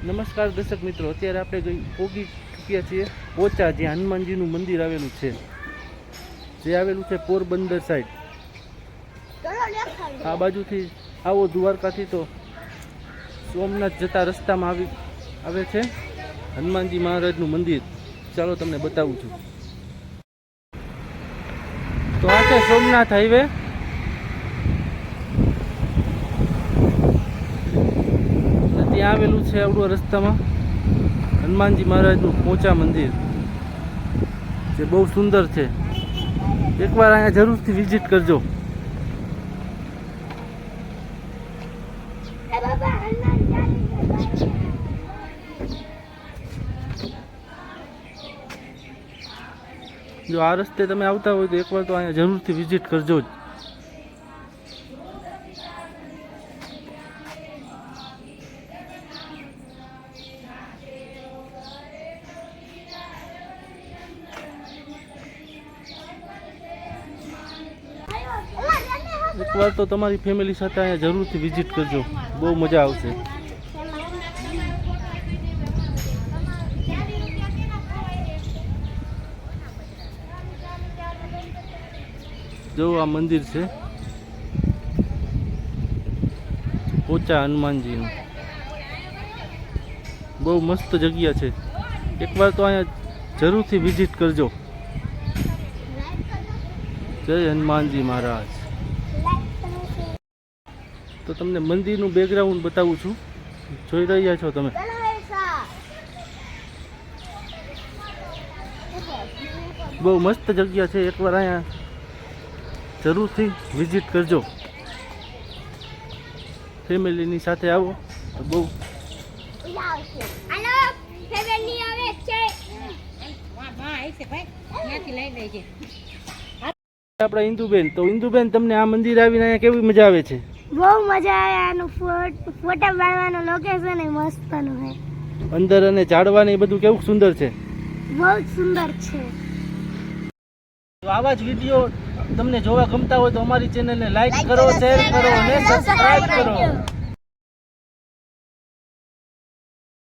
નમસ્કાર દર્શક મિત્રો, અત્યારે આપણે પહોંચી ચૂક્યા છીએ પોચા, જ્યાં હનુમાનજીનું મંદિર આવેલું છે, જે આવેલું છે પોરબંદર સાઈડ. આ બાજુથી આવો દ્વારકાથી તો સોમનાથ જતા રસ્તામાં આવે છે હનુમાનજી મહારાજનું મંદિર. ચાલો તમને બતાવું છું. તો આ છે સોમનાથ હાઈવે. ત્યાં આવેલું છે આવડું રસ્તામાં હનુમાનજી મહારાજનું પોચા મંદિર, જે બહુ સુંદર છે. એકવાર અહીંયા જરૂરથી વિઝિટ કરજો. જો આ રસ્તે તમે આવતા હોય તો એકવાર તો અહીંયા જરૂરથી વિઝિટ કરજો જ. એકવાર તો તમારી ફેમિલી સાથે અહીંયા જરૂરથી વિઝિટ કરજો, બહુ મજા આવશે. જો આ મંદિર છે પોચા હનુમાનજીનું, બહુ મસ્ત જગ્યા છે. એકવાર તો અહીંયા જરૂરથી વિઝિટ કરજો. જય હનુમાનજી મહારાજ. તો તમને મંદિરનું બેકગ્રાઉન્ડ બતાવું છું, જોઈ રહ્યા છો તમે. બહુ મસ્ત જગ્યા છે, એકવાર અહીંયા જરૂરથી વિઝિટ કરજો. ફેમિલીની સાથે આવો તો બહુ આપણા ઇન્દુબેન. તો ઇન્દુબેન, તમને આ મંદિર આવીને અહીંયા કેવી મજા આવે છે? બહુ મજા આવે. આનું ફોટા પાડવાનું લોકેશન એ મસ્તનું છે. અંદર અને ઝાડવા ને બધું કેવું સુંદર છે. બહુ જ સુંદર છે. તો આવા જ વિડીયો તમને જોવા ગમતા હોય તો અમારી ચેનલને લાઈક કરો, શેર કરો અને સબસ્ક્રાઇબ કરો.